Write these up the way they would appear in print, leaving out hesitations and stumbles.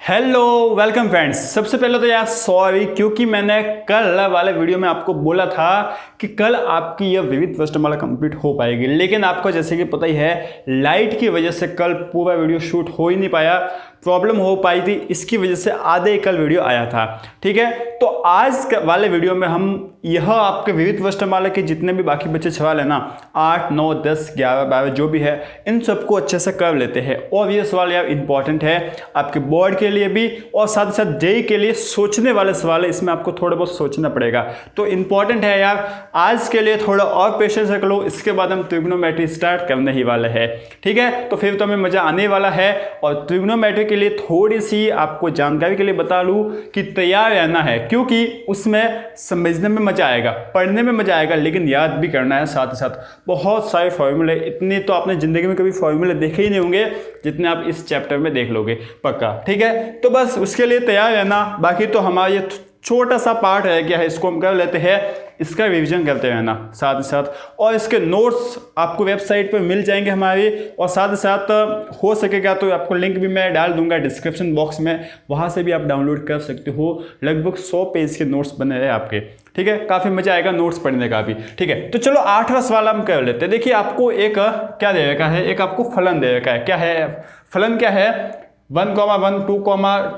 Hello welcome friends. सबसे पहले तो यार सॉरी, क्योंकि मैंने कल वाले वीडियो में आपको बोला था कि कल आपकी यह विविध वर्णमाला कंप्लीट हो पाएगी, लेकिन आपको जैसे कि पता ही है लाइट की वजह से कल पूरा वीडियो शूट हो ही नहीं पाया, प्रॉब्लम हो पाई थी, इसकी वजह से आधे कल वीडियो आया था। ठीक है, तो आज वाले वीडियो में हम यह आपके विविध वर्णमाला के जितने भी बाकी बच्चे सवाल है ना 8, 9, 10, 11, 12 जो भी है इन सबको अच्छे से कर लेते हैं। और ये सवाल यार इंपॉर्टेंट है आपके बोर्ड के लिए भी और साथ साथ जेईई के लिए सोचने वाले सवाल है, इसमें आपको थोड़ा बहुत सोचना पड़ेगा, तो इंपॉर्टेंट है यार। आज के लिए थोड़ा और पेशेंस रख लो, इसके बाद हम ट्रिग्नोमेट्री स्टार्ट करने ही वाले हैं। ठीक है, तो फिर तो हमें मजा आने वाला है। और ट्रिग्नोमेट्री के लिए थोड़ी सी आपको जानकारी के लिए बता लूं कि तैयार रहना है, क्योंकि उसमें समझने में मजा आएगा, पढ़ने में मजा आएगा, लेकिन याद भी करना है साथ ही साथ। बहुत सारे फॉर्मूले, इतने तो आपने जिंदगी में कभी फॉर्मूले देखे ही नहीं होंगे जितने आप इस चैप्टर में देख लोगे पक्का। ठीक है, तो बस उसके लिए तैयार रहना। बाकी तो हमारा ये छोटा सा पार्ट रह गया है, इसको हम कर लेते हैं, इसका रिवीजन करते रहना साथ ही साथ। और इसके नोट्स आपको वेबसाइट पर मिल जाएंगे हमारी, और साथ ही साथ हो सकेगा तो आपको लिंक भी मैं डाल दूंगा डिस्क्रिप्शन बॉक्स में, वहाँ से भी आप डाउनलोड कर सकते हो। लगभग 100 पेज के नोट्स बने रहे आपके। ठीक है, काफ़ी मजा आएगा नोट्स पढ़ने का भी। ठीक है, तो चलो 8वां सवाल हम कर लेते हैं। देखिए आपको एक क्या दे रखा है, एक आपको फलन दे रखा है। क्या है फलन? क्या है 1, 1, 2,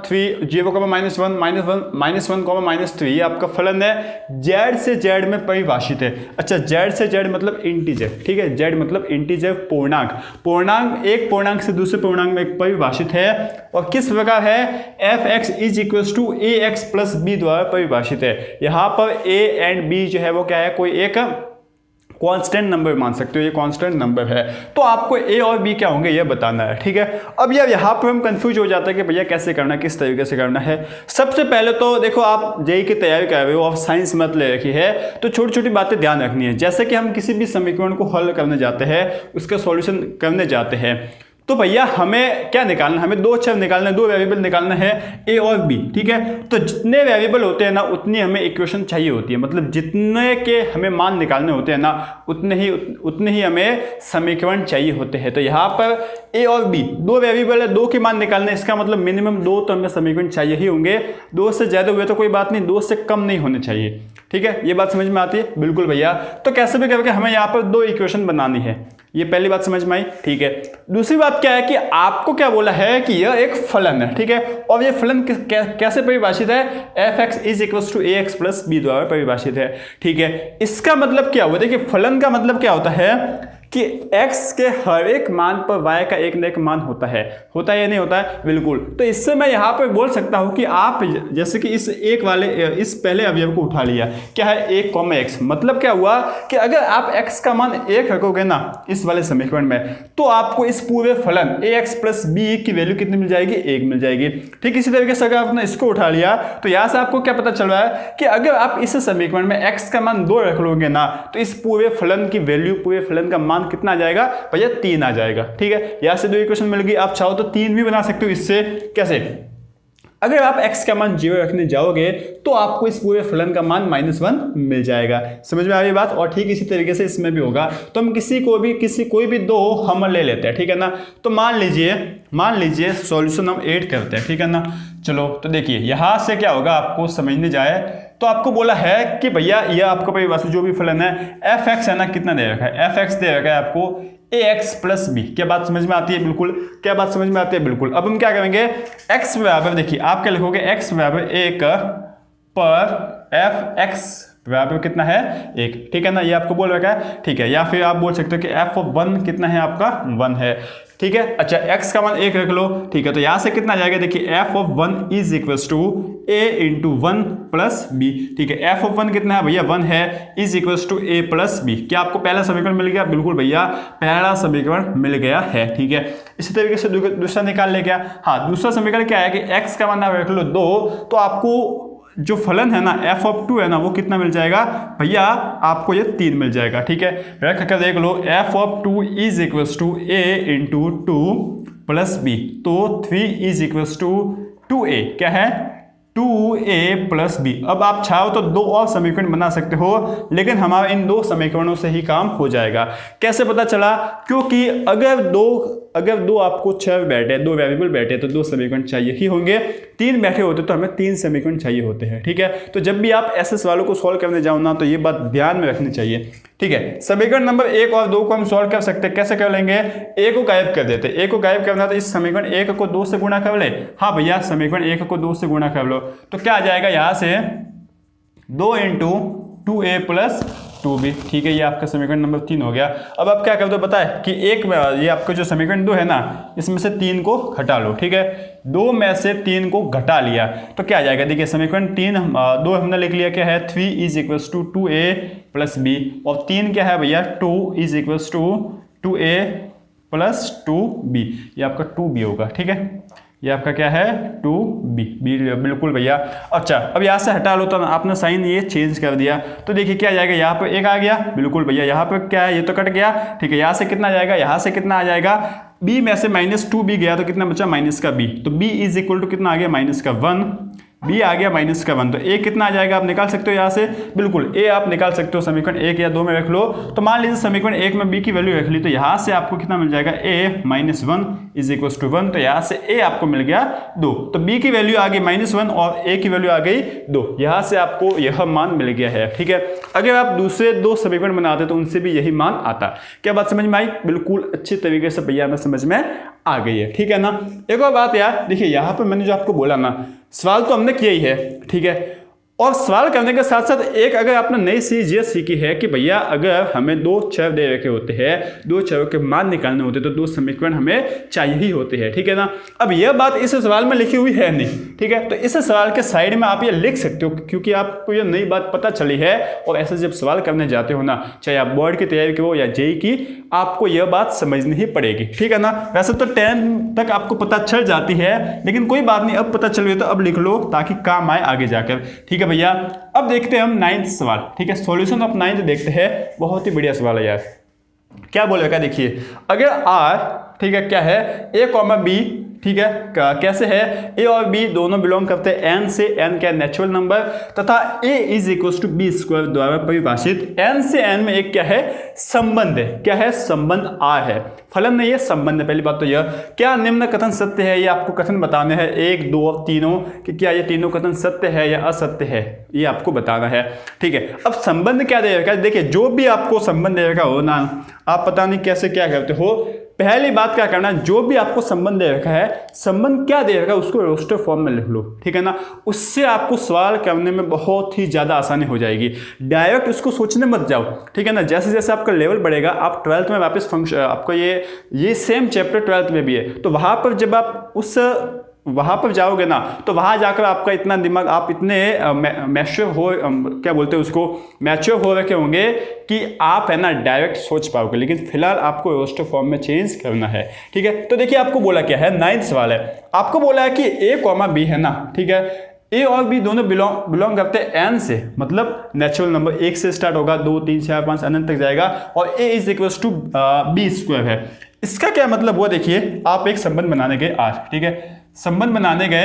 3, 0, -1, -1, -1, -3 आपका फलन है। जेड से जेड में परिभाषित है। अच्छा, जेड से जेड मतलब इंटीजर। ठीक है, जेड मतलब इंटीजर, पूर्णांक। पूर्णांक एक पूर्णांक से दूसरे पूर्णांक में परिभाषित है, और किस प्रकार है? f(x) = ax + b द्वारा परिभाषित है। यहाँ पर a एंड b जो है वो क्या है, कोई एक कांस्टेंट नंबर मान सकते हो, ये कांस्टेंट नंबर है। तो आपको ए और बी क्या होंगे ये बताना है। ठीक है, अब यार यहाँ पर हम कंफ्यूज हो जाते हैं कि भैया कैसे करना है, किस तरीके से करना है। सबसे पहले तो देखो, आप जेईई की तैयारी कर रहे हो, आप साइंस मत ले रखी है, तो छोटी छोटी बातें ध्यान रखनी है। जैसे कि हम किसी भी समीकरण को हल करने जाते हैं, उसका सॉल्यूशन करने जाते हैं, तो भैया हमें क्या निकालना है? हमें दो अक्षर निकालना है, दो वेरिएबल निकालना है, ए और बी। ठीक है, तो जितने वेरिएबल होते हैं ना उतनी हमें इक्वेशन चाहिए होती है, मतलब जितने के हमें मान निकालने होते हैं ना उतने ही हमें समीकरण चाहिए होते हैं। तो यहाँ पर ए और बी दो वेरिएबल है, दो के मान निकालने, इसका मतलब मिनिमम 2 तो हमें समीकरण चाहिए ही होंगे। 2 से ज़्यादा हुए तो कोई बात नहीं, 2 से कम नहीं होने चाहिए। ठीक है, ये बात समझ में आती है? बिल्कुल भैया। तो कैसे भी करके हमें यहाँ पर 2 इक्वेशन बनानी है, ये पहली बात समझ में आई। ठीक है, दूसरी बात क्या है कि आपको क्या बोला है कि यह एक फलन है। ठीक है, और ये फलन कैसे परिभाषित है? f(x) = ax + b द्वारा परिभाषित है। ठीक है, इसका मतलब क्या हुआ? देखिए फलन का मतलब क्या होता है कि x के हर एक मान पर y का एक न एक मान होता है या नहीं होता है? बिल्कुल। तो इससे मैं यहाँ पर बोल सकता हूँ कि आप जैसे कि इस पहले अवयव को उठा लिया, क्या है 1, x, मतलब क्या हुआ कि अगर आप x का मान 1 रखोगे ना इस वाले समीकरण में, तो आपको इस पूरे फलन ax + b की वैल्यू कितनी मिल जाएगी? 1 मिल जाएगी। ठीक, इसी तरीके से अगर आपने इसको उठा लिया तो यहाँ से आपको क्या पता चल रहा है कि अगर आप इस समीकरण में x का मान 2 रख लोगे ना, तो इस पूरे फलन की वैल्यू, पूरे फलन का मान कितना आ जाएगा भैया? 3 आ जाएगा। ठीक है, यहां से 2 इक्वेशन मिल गई। आप चाहो तो 3 भी बना सकते हो इससे। कैसे? अगर आप x का मान 0 रखने जाओगे तो आपको इस पूरे फलन का मान -1 मिल जाएगा। समझ में आ रही बात? और ठीक इसी तरीके से इसमें भी होगा। तो हम कोई भी 2 हम ले लेते हैं। ठीक है ना, तो मान लीजिए सॉल्यूशन हम 8 करते हैं। ठीक है ना, चलो तो देखिए यहां से क्या होगा, आपको समझने जाए तो आपको बोला है कि भैया यह आपका परिभाषित जो भी फलन है f(x) है ना, कितना दे रखा है? f(x) दे रखा है आपको ax + b। क्या बात समझ में आती है? बिल्कुल। क्या बात समझ में आती है? बिल्कुल। अब हम क्या करेंगे, x बराबर, देखिए आप क्या लिखोगे, x बराबर 1 पर f(x) बराबर कितना है? 1। ठीक है ना, ये आपको बोल रखा है। ठीक है, या फिर आप बोल सकते हो कि f(1) कितना है आपका? 1 है। ठीक है, अच्छा x का मान 1 रख लो। ठीक है, तो यहां से कितना जाएगा? देखिए f(1) = a × 1 + b। ठीक है, f(1) कितना है भैया? 1 है, = a + b। क्या आपको पहला समीकरण मिल गया? बिल्कुल भैया, पहला समीकरण मिल गया है। ठीक है, इसी तरीके से दूसरा निकाल ले गया। हाँ, दूसरा समीकरण क्या है कि x का मान आप रख लो 2, तो आपको जो फलन है ना f(2) है ना, वो कितना मिल जाएगा भैया? आपको ये 3 मिल जाएगा। ठीक है, रख कर देख लो, f(2) = a × 2 + b, तो 3 = 2a। क्या है? 2a + b। अब आप चाहो तो 2 और समीकरण बना सकते हो, लेकिन हमारा इन 2 समीकरणों से ही काम हो जाएगा। कैसे पता चला? क्योंकि अगर 2 अगर दो आपको चर बैठे, दो वेरिएबल बैठे तो दो समीकरण चाहिए ही होंगे, तीन बैठे होते तो हमें तीन समीकरण चाहिए होते हैं। ठीक है, तो जब भी आप ऐसे सवालों को सॉल्व करने जाओ ना तो ये बात ध्यान में रखनी चाहिए। ठीक है, समीकरण नंबर 1 और 2 को हम सॉल्व कर सकते हैं। कैसे कर लेंगे? ए को गायब कर देते। ए को गायब करना तो इस समीकरण 1 को 2 से गुणा कर ले। हाँ भैया, समीकरण 1 को 2 से गुणा कर लो तो क्या आ जाएगा यहाँ से 2 × 2a + 2b। ठीक है, ये आपका समीकरण नंबर 3 हो गया। अब आप क्या कर दो पता है कि एक में ये आपका जो समीकरण 2 है ना, इसमें से 3 को घटा लो। ठीक है, 2 में से 3 को घटा लिया तो क्या आ जाएगा? देखिए समीकरण 2 हमने लिख लिया, क्या है 3 = 2a + b, और 3 क्या है भैया 2 = 2a + 2b, ये आपका 2b होगा। ठीक है, ये आपका क्या है 2b, बिल्कुल भैया। अच्छा, अब यहाँ से हटा लो तो आपने साइन ये चेंज कर दिया तो देखिए क्या आ जाएगा, यहाँ पर 1 आ गया, बिल्कुल भैया। यहाँ पर क्या है, ये तो कट गया। ठीक है, यहाँ से कितना आ जाएगा, यहाँ से कितना आ जाएगा, b में से -2b गया तो कितना बचा -b, तो b = कितना आ गया -1, b आ गया -1, तो a कितना आ जाएगा आप निकाल सकते हो यहाँ से, बिल्कुल a आप निकाल सकते हो, समीकरण 1 या 2 में रख लो। तो मान लीजिए समीकरण 1 में b की वैल्यू रख ली तो यहाँ से आपको कितना मिल जाएगा, a -1 = 1, तो यहाँ से a आपको मिल गया 2, तो b की वैल्यू आ गई -1 और a की वैल्यू आ गई 2, यहाँ से आपको यह मान मिल गया है। ठीक है, अगर आप दूसरे 2 समीकरण बनाते तो उनसे भी यही मान आता। क्या बात समझ में आई? बिल्कुल अच्छे तरीके से भैया हमें समझ में आ गई है। ठीक है ना, एक और बात यार, देखिए यहाँ पर मैंने जो आपको बोला ना, सवाल तो हमने किया ही है। ठीक है, और सवाल करने के साथ साथ एक अगर आपने नई चीज ये सीखी है कि भैया अगर हमें 2 चर दे रखे होते हैं, 2 चरों के मान निकालने होते हैं तो 2 समीकरण हमें चाहिए ही होते हैं। ठीक है ना, अब यह बात इस सवाल में लिखी हुई है नहीं। ठीक है, तो इस सवाल के साइड में आप ये लिख सकते हो क्योंकि आपको ये नई बात पता चली है, और ऐसे जब सवाल करने जाते हो ना, चाहे आप बोर्ड की तैयारी करो या जेईई की, आपको यह बात समझनी ही पड़ेगी। ठीक है ना, वैसे तो 10 तक आपको पता चल जाती है, लेकिन कोई बात नहीं, अब पता चल गई तो अब लिख लो ताकि काम आए आगे जाकर। ठीक है भैया, अब देखते हैं हम 9th सवाल। ठीक है, सॉल्यूशन ऑफ 9th देखते हैं, बहुत ही बढ़िया सवाल है यार। क्या बोलेगा देखिए, अगर r, ठीक है, क्या है a, b, ठीक है, कैसे है, a और b दोनों बिलोंग करते हैं n से, n क्या नेचुरल नंबर, तथा a = b² द्वारा परिभाषित n से n में एक क्या है संबंध है, क्या है संबंध r है, फलन नहीं है संबंध है। पहली बात तो यह, क्या निम्न कथन सत्य है, ये आपको कथन बताने हैं 1, 2 और तीनों कि क्या ये तीनों कथन सत्य है या असत्य है, ये आपको बताना है। ठीक है, अब संबंध क्या दे रखा है, देखिए जो भी आपको संबंध दे रखा हो ना, आप पता नहीं कैसे क्या करते हो, पहली बात क्या करना, जो भी आपको संबंध दे रखा है, संबंध क्या दे रखा है उसको रोस्टर फॉर्म में लिख लो। ठीक है ना, उससे आपको सवाल करने में बहुत ही ज्यादा आसानी हो जाएगी। डायरेक्ट उसको सोचने मत जाओ। ठीक है ना, जैसे जैसे आपका लेवल बढ़ेगा, आप 12th में वापस फंक्शन, आपको ये सेम चैप्टर 12th में भी है, तो वहां पर जब आप वहां पर जाओगे ना, तो वहां जाकर आपका इतना दिमाग, आप इतने मैच्योर हो, क्या बोलते हैं उसको, मैच्योर हो रखे होंगे कि आप है ना डायरेक्ट सोच पाओगे। लेकिन फिलहाल आपको रोस्टर फॉर्म में चेंज करना है। ठीक है, तो देखिए आपको बोला क्या है, 9th सवाल है, आपको बोला है कि a, b है ना। ठीक है, a और b दोनों बिलोंग करते हैं n से, मतलब नेचुरल नंबर 1 से स्टार्ट होगा, 2, 3, 4, 5 अनंत तक जाएगा, और a = b² है। इसका क्या मतलब हुआ, देखिए आप एक संबंध बनाने गए r, ठीक है, संबंध बनाने गए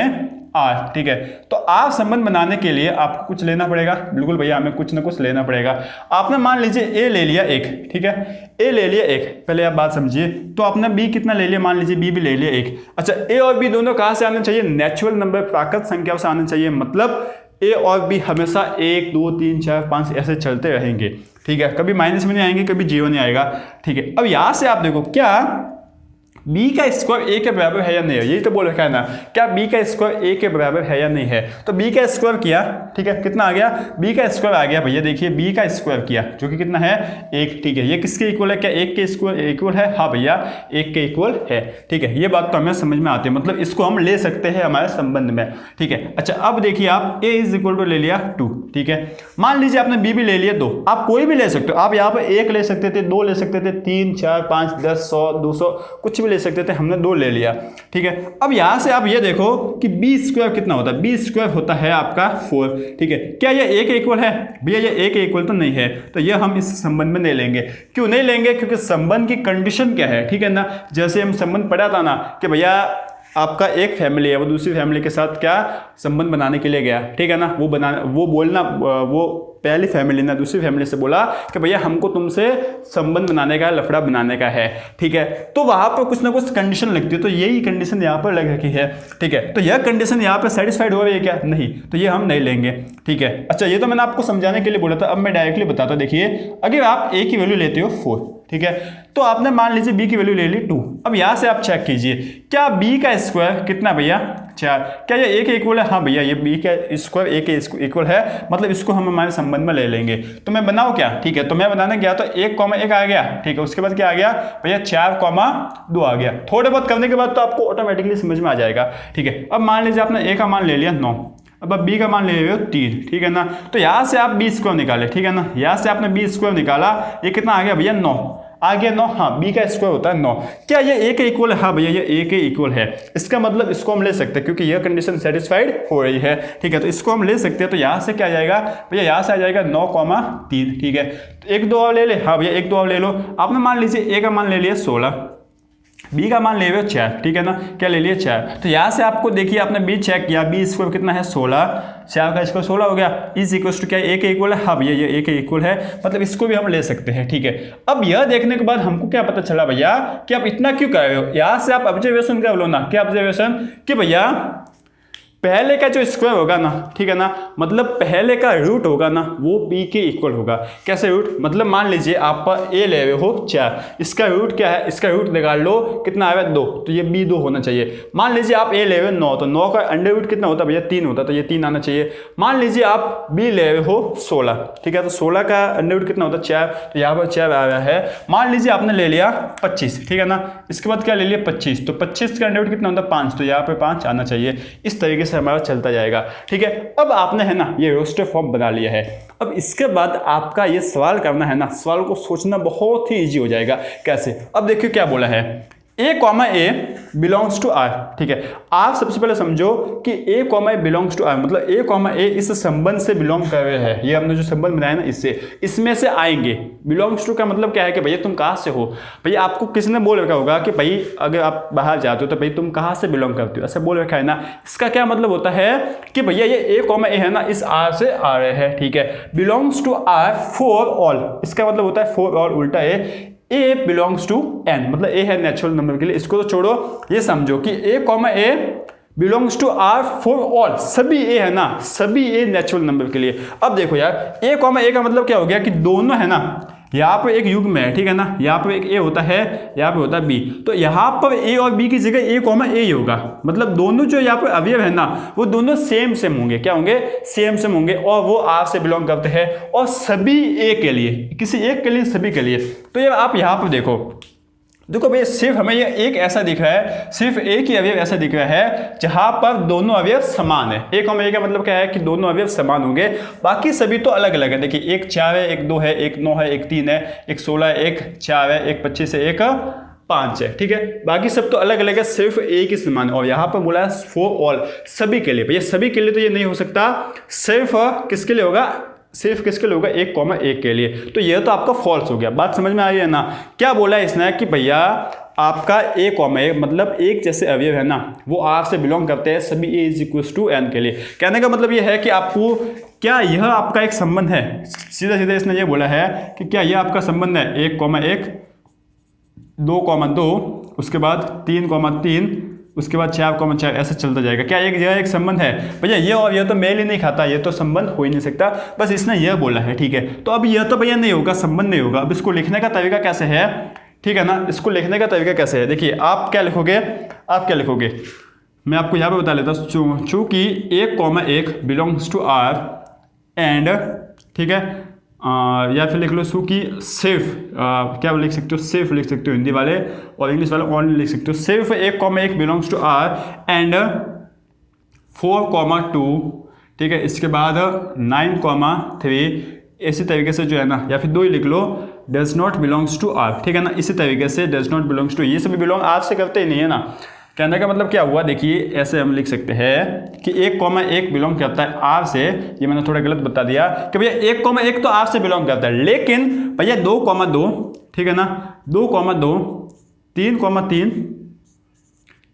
r, ठीक है, तो आप संबंध बनाने के लिए आपको कुछ लेना पड़ेगा, बिल्कुल भैया हमें कुछ ना कुछ लेना पड़ेगा। आपने मान लीजिए a ले लिया 1, ठीक है, a ले लिया 1, पहले आप बात समझिए, तो आपने b कितना ले लिया, मान लीजिए b भी ले लिया 1। अच्छा, a और b दोनों कहाँ से आने चाहिए, नेचुरल नंबर प्राकृत संख्या से आने चाहिए, मतलब a और b हमेशा 1, 2, 3, 4, 5 ऐसे चलते रहेंगे। ठीक है, कभी माइनस में नहीं आएंगे, कभी 0 नहीं आएगा। ठीक है, अब यहां से आप देखो क्या b का स्क्वायर a के बराबर है या नहीं है, यही तो बोल रखा है ना, क्या b का स्क्वायर a के बराबर है या नहीं है, तो b का स्क्वायर किया, ठीक है, कितना आ गया, b का स्क्वायर आ गया भैया, देखिए b का स्क्वायर किया जो कि कितना है 1। ठीक है, ये किसके इक्वल है, क्या 1 के स्क्वायर इक्वल है, हाँ भैया 1 के इक्वल है। ठीक है, ये बात तो हमें समझ में आती है, मतलब इसको हम ले सकते हैं हमारे संबंध में। ठीक है, अच्छा अब देखिए आप a = ले लिया 2, ठीक है, मान लीजिए आपने b भी ले लिया 2, आप कोई भी ले सकते हो, आप यहाँ पर 1 ले सकते थे, 2 ले सकते थे, 3, 4, 5, 10, 100, 200 कुछ भी ले सकते थे, हमने 2 ले लिया। ठीक है, अब यहां से आप ये देखो कि b² कितना होता है, b² होता है आपका 4। ठीक है, क्या ये 1 के इक्वल है, भैया ये 1 के इक्वल तो नहीं है, तो ये हम इस संबंध में नहीं लेंगे। क्यों नहीं लेंगे, क्योंकि संबंध की कंडीशन क्या है, ठीक है ना, जैसे हम संबंध पढ़ा था ना कि भैया आपका एक फैमिली है वो दूसरी फैमिली के साथ क्या संबंध बनाने के लिए गया, ठीक है ना, वो पहली फैमिली ने दूसरी फैमिली से बोला कि भैया हमको तुमसे संबंध बनाने का है, लफड़ा बनाने का है, ठीक है। तो वहां पर कुछ ना कुछ कंडीशन लगती है, तो यही कंडीशन यहाँ पर लग रखी है, ठीक है। तो यह कंडीशन यहाँ पर सेटिस्फाइड हो रही है क्या? नहीं, तो ये हम नहीं लेंगे, ठीक है। अच्छा, ये तो मैंने आपको समझाने के लिए बोला था, अब मैं डायरेक्टली बताता हूं। देखिए, अगर आप a की वैल्यू लेते हो 4, ठीक है, तो आपने मान लीजिए b की वैल्यू ले ली 2। अब यहां से आप चेक कीजिए, क्या b का स्क्वायर कितना भैया? 4। क्या ये a के इक्वल है? हाँ भैया, ये b का स्क्वायर a के इक्वल है, मतलब इसको हम हमारे संबंध में ले लेंगे। तो मैं बनाऊं क्या? ठीक है, तो मैं बनाने गया तो 1,1 आ गया, ठीक है। उसके बाद क्या आ गया भैया? 4,2 आ गया। थोड़े बहुत करने के बाद तो आपको ऑटोमेटिकली समझ में आ जाएगा, ठीक है। अब मान लीजिए आपने a का मान ले लिया 9, अब आप b का मान ले रहे हो 3, ठीक है ना। तो यहां से आप b स्क्वायर निकाले, ठीक है ना, यहां से आपने b स्क्वायर निकाला, ये कितना आ गया भैया? 9 आ गया। 9, हाँ, b का स्क्वायर होता है 9। क्या ये a के इक्वल है? हाँ भैया, ये a के इक्वल है। इसका मतलब इसको हम ले सकते हैं क्योंकि यह कंडीशन सेटिस्फाइड हो रही है, ठीक है। तो इसको हम ले सकते हैं। तो यहाँ से क्या आ जाएगा भैया? यहाँ से आ जाएगा 9,3, ठीक है। तो 1 2 और ले ले, हाँ भैया 1 2 और ले लो। आपने मान लीजिए a का मान ले लिया 16, b का मान ले रहे हो 4, ठीक है ना, क्या ले लिए 4। तो यहाँ से आपको देखिए, आपने b चेक किया, b स्क्वायर कितना है? 16, 4 का स्क्वायर 16 हो गया, इज इक्वल टू क्या? a के इक्वल है, हाँ भैया ये a के इक्वल है, मतलब इसको भी हम ले सकते हैं, ठीक है। अब यह देखने के बाद हमको क्या पता चला भैया कि आप इतना क्यों कर रहे हो? यहाँ से आप ऑब्जर्वेशन कर लो ना, क्या ऑब्जर्वेशन? कि भैया पहले का जो स्क्वायर होगा ना, ठीक है ना, मतलब पहले का रूट होगा ना, वो b के इक्वल होगा। कैसे रूट? मतलब मान लीजिए आप a ले रहे हो 4, इसका रूट क्या है? इसका रूट निकाल लो, कितना आएगा? 2, तो ये b 2 होना चाहिए। मान लीजिए आप a ले रहे हो 9, तो 9 का अंडर रूट कितना होता है भैया? 3 होता, तो ये 3 आना चाहिए। मान लीजिए आप b ले रहे हो 16, ठीक है, तो 16 का अंडर रूट कितना होता है? 4, तो यहाँ पर 4 आ रहा है। मान लीजिए आपने ले लिया 25, ठीक है ना, इसके बाद क्या ले लिया? 25, तो 25 का अंडर रूट कितना होता है? 5, तो यहाँ पे 5 आना चाहिए। इस तरीके से हमारा चलता जाएगा, ठीक है। अब आपने है ना ये रोस्टर फॉर्म बना लिया है। अब इसके बाद आपका ये सवाल करना है ना, सवाल को सोचना बहुत ही इजी हो जाएगा। कैसे? अब देखिए क्या बोला है, a, a belongs to r, ठीक है। आप सबसे पहले समझो कि a, a belongs to r, मतलब a, a इस संबंध से बिलोंग कर रहे हैं। ये हमने जो संबंध बनाया ना, इसमें से आएंगे। बिलोंग्स टू का मतलब क्या है कि भैया तुम कहाँ से हो? भैया आपको किसी ने बोल रखा होगा कि भाई अगर आप बाहर जाते हो तो भाई तुम कहाँ से बिलोंग करते हो, ऐसा बोल रखा है ना। इसका क्या मतलब होता है कि भैया ये a, a है ना, इस r से आ रहे हैं, ठीक है। Belongs to r for all, इसका मतलब होता है फॉर ऑल उल्टा है a बिलोंग्स टू n, मतलब a है नेचुरल नंबर के लिए। इसको तो छोड़ो, ये समझो कि a, belongs to r for all, सभी a है ना, सभी a नेचुरल नंबर के लिए। अब देखो यार, a, a का मतलब क्या हो गया कि दोनों है ना, यहाँ पर एक युग्म है, ठीक है ना, यहाँ पर एक a होता है, यहाँ पे होता है b, तो यहाँ पर a और b की जगह a, a ही होगा। मतलब दोनों जो यहाँ पर अवयव है ना, वो दोनों सेम होंगे। क्या होंगे? सेम होंगे, और वो r से बिलोंग करते हैं, और सभी a के लिए, किसी एक के लिए, सभी के लिए। तो ये आप यहाँ पर देखो भैया, सिर्फ हमें ये एक ऐसा दिख रहा है, सिर्फ एक ही अवयव ऐसा दिख रहा है जहां पर दोनों अवयव समान है। एक का मतलब क्या है कि दोनों अवयव समान होंगे, बाकी सभी तो अलग अलग है। देखिए, एक 4 है, एक 2 है, एक 9 है, एक 3 है, एक 16 है, एक 4 है, एक 25 है, एक 5 है, ठीक है। बाकी सब तो अलग अलग है, सिर्फ एक ही समान। और यहाँ पर बोला है फॉर ऑल, सभी के लिए। भैया सभी के लिए तो ये नहीं हो सकता, सिर्फ किसके लिए होगा? सिर्फ किसके लिए होगा? 1,1 के लिए। तो यह तो आपका फॉल्स हो गया। बात समझ में आई है ना? क्या बोला है इसने कि भैया आपका a, मतलब एक जैसे अवयव है ना, वो r से बिलोंग करते हैं सभी a is equal to n के लिए। कहने का मतलब यह है कि आपको क्या यह आपका एक संबंध है? सीधा सीधा इसने ये बोला है कि क्या यह आपका संबंध है? 1,1, 2,2, उसके बाद 3,3, उसके बाद 4,4, ऐसे चलता जाएगा। क्या एक जगह एक संबंध है? भैया ये और यह तो मेल ही नहीं खाता, ये तो संबंध हो ही नहीं सकता। बस इसने यह बोला है, ठीक है। तो अब यह तो भैया नहीं होगा, संबंध नहीं होगा। अब इसको लिखने का तरीका कैसे है, ठीक है ना? इसको लिखने का तरीका कैसे है? देखिए, आप क्या लिखोगे, मैं आपको यहाँ पे बता लेता हूँ। चूँकि 1,1 बिलोंग्स टू r एंड, ठीक है, या फिर लिख लो चूँकि सिर्फ, क्या लिख सकते हो? सिर्फ लिख सकते हो हिंदी वाले, और इंग्लिश वाले ओनली लिख सकते हो। सिर्फ 1,1 बिलोंग्स टू r एंड 4,2, ठीक है, इसके बाद 9,3, इसी तरीके से जो है ना, या फिर 2 ही लिख लो, does not belongs to r, ठीक है ना। इसी तरीके से डज नॉट बिलोंग्स टू, ये सभी बिलोंग r से करते ही नहीं है ना। कहने का मतलब क्या हुआ? देखिए, ऐसे हम लिख सकते हैं कि 1,1 बिलोंग करता है r से। ये मैंने थोड़ा गलत बता दिया कि भैया 1,1 तो r से बिलोंग करता है, लेकिन भैया 2,2, ठीक है ना, 2,2, 3,3,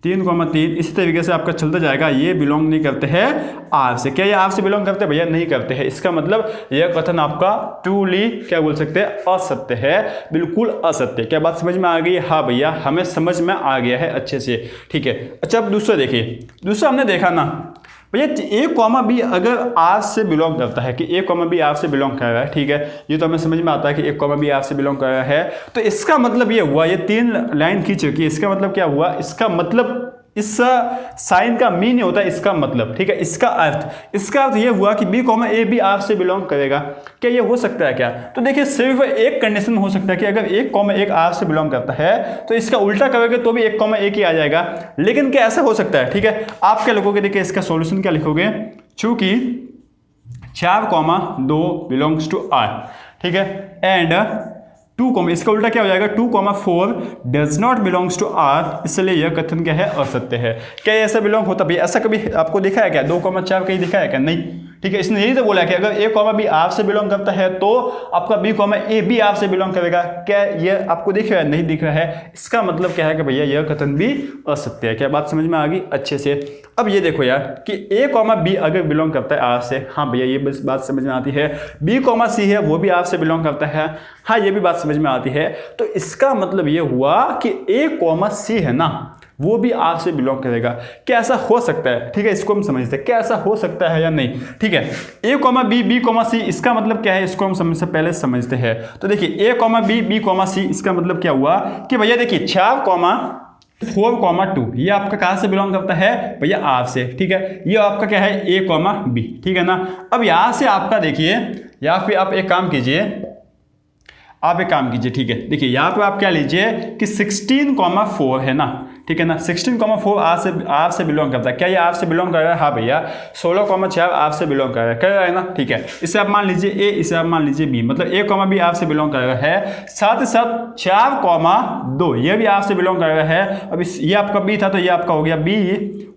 3,3 इसी तरीके से आपका चलता जाएगा। ये बिलोंग नहीं करते हैं आर से। क्या ये आर से बिलोंग करते हैं भैया? नहीं करते हैं। इसका मतलब यह कथन आपका ट्रूली क्या बोल सकते हैं? असत्य है, बिल्कुल असत्य। क्या बात समझ में आ गई? हाँ भैया, हमें समझ में आ गया है अच्छे से, ठीक है। अच्छा अब दूसरा देखिए, दूसरा हमने देखा ना भैया ए कॉमा बी अगर आर से बिलोंग करता है, कि ए कॉमा बी आर से बिलोंग कर रहा है, ठीक है, ये तो हमें समझ में आता है कि ए कॉमा बी आर से बिलोंग कर रहा है। तो इसका मतलब ये हुआ, ये 3 लाइन खींच रखी है, इसका मतलब क्या हुआ? इसका मतलब इस साइन का मीन नहीं होता, इसका मतलब, ठीक है, इसका अर्थ ये हुआ कि B comma A B R से बिलोंग करेगा। क्या ये हो सकता है क्या? तो देखिए सिर्फ एक कंडीशन में हो सकता है कि अगर 1,1 आर से बिलोंग करता है तो इसका उल्टा करोगे तो भी 1,1 ही आ जाएगा। लेकिन क्या ऐसा हो सकता है? ठीक है, आप क्या लिखोगे? देखिए इसका सॉल्यूशन क्या लिखोगे? चूंकि 4,2 बिलोंग्स टू आर, ठीक है, एंड 2, इसका उल्टा क्या हो जाएगा? 2,4 does not belongs to R, इसलिए यह कथन क्या है? असत्य है। क्या ऐसा बिलोंग होता भी? ऐसा कभी आपको दिखा है क्या? 2,4 कहीं दिखा है क्या? नहीं, ठीक है। इसने यही तो बोला कि अगर ए कॉमा बी आर से बिलोंग करता है तो आपका B comma A B R से बिलोंग करेगा। क्या ये आपको दिख रहा है? नहीं दिख रहा है। इसका मतलब क्या है कि भैया यह कथन भी असत्य है। क्या बात समझ में आ गई अच्छे से? अब ये देखो यार कि ए कॉमा बी अगर बिलोंग करता है आर से, हाँ भैया ये बस बात समझ में आती है। बी कॉमा सी है, वो भी आर से बिलोंग करता है, हाँ ये भी बात समझ में आती है। तो इसका मतलब ये हुआ कि ए कॉमा सी है ना, वो भी आर से बिलोंग करेगा। क्या ऐसा हो सकता है? ठीक है, इसको हम समझते हैं क्या ऐसा हो सकता है या नहीं, ठीक है। ए कॉमा बी बी कॉमा सी, इसका मतलब क्या है? इसको हम सबसे पहले समझते हैं। तो देखिए ए कॉमा बी बी कॉमा सी, इसका मतलब क्या हुआ कि भैया देखिए 4,4,2 ये आपका कहाँ से बिलोंग करता है? भैया आर से, ठीक है। ये आपका क्या है? ए कॉमा बी, ठीक है ना। अब यहां से आपका देखिए, या फिर आप एक काम कीजिए, ठीक है। देखिए यहाँ पे आप क्या लीजिए कि 16,4 है ना, ठीक है ना। 16,4 आर से बिलोंग करता है। क्या ये आर से बिलोंग कर रहा है? हाँ भैया। 16,4 आर से बिलोंग कर रहा है ना, ठीक है। इसे आप मान लीजिए ए, इसे आप मान लीजिए बी, मतलब ए कॉमा बी आर से बिलोंग कर रहा है। साथ ही साथ 4,2 ये भी आर से बिलोंग कर रहा है। अब ये आपका बी था तो ये आपका हो गया बी,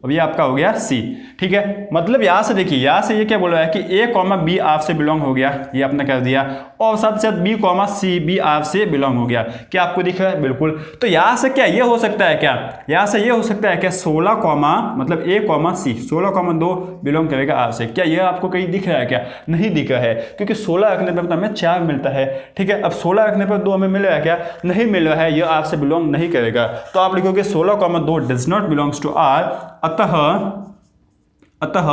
अब ये आपका हो गया सी, ठीक है। मतलब यहाँ से देखिए, यहाँ से ये क्या बोल रहा है कि ए कॉमा बी आर से बिलोंग हो गया, ये आपने कर दिया, और साथ साथ B comma C B R से बिलोंग हो गया। क्या आपको दिख रहा है? बिल्कुल। तो यहाँ से क्या ये हो सकता है? क्या यहाँ से ये हो सकता है क्या 16 कॉमा मतलब ए कॉमा सी 16,2 बिलोंग करेगा आर से? क्या ये आपको कहीं दिख रहा है? क्या नहीं दिख रहा है, क्योंकि 16 रखने पर हमें 4 मिलता है, ठीक है। अब 16 रखने पर 2 हमें मिल रहा है, क्या नहीं मिल रहा है, ये आर से बिलोंग नहीं करेगा। तो आप लिखोगे 16,2 does not belongs to R, अतः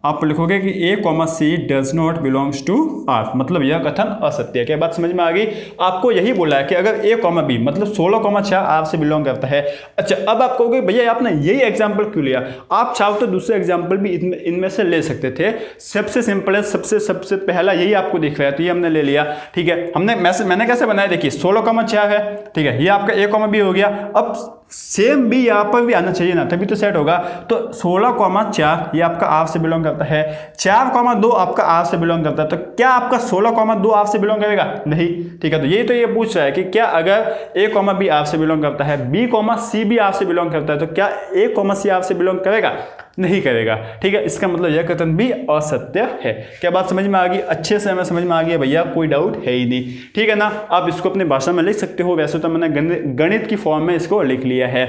आप लिखोगे कि A comma C does not belongs to R, मतलब यह कथन असत्य है। क्या बात समझ में आ गई? आपको यही बोला है कि अगर ए कॉमा बी मतलब 16,4 आर से बिलोंग करता है। अच्छा अब आप कहोगे भैया आपने यही एग्जांपल क्यों लिया? आप चाहो तो दूसरे एग्जांपल भी इनमें से ले सकते थे। सबसे सिंपल है, सबसे पहला यही आपको दिख रहा है तो ये हमने ले लिया, ठीक है। मैंने कैसे बनाया? देखिए 16,4 है, ठीक है, ये आपका ए कॉमा बी हो गया। अब सेम बी यहाँ पर भी आना चाहिए ना, तभी तो सेट होगा। तो 16,4 ये आपका आर से बिलोंग करता है, 4,2 आपका आर से बिलोंग करता है। तो क्या आपका 16,2 आर से बिलोंग करेगा? नहीं, ठीक है। तो ये पूछ रहा है कि क्या अगर ए कॉमा बी आर से बिलोंग करता है, बी कॉमा सी भी आर से बिलोंग करता है, तो क्या ए कॉमा सी आर से बिलोंग करेगा? नहीं करेगा, ठीक है। इसका मतलब यह कथन भी असत्य है। क्या बात समझ में आ गई? अच्छे से हमें समझ में आ गई भैया, कोई डाउट है ही नहीं, ठीक है ना। आप इसको अपनी भाषा में लिख सकते हो, वैसे तो मैंने गणित की फॉर्म में इसको लिख लिया है,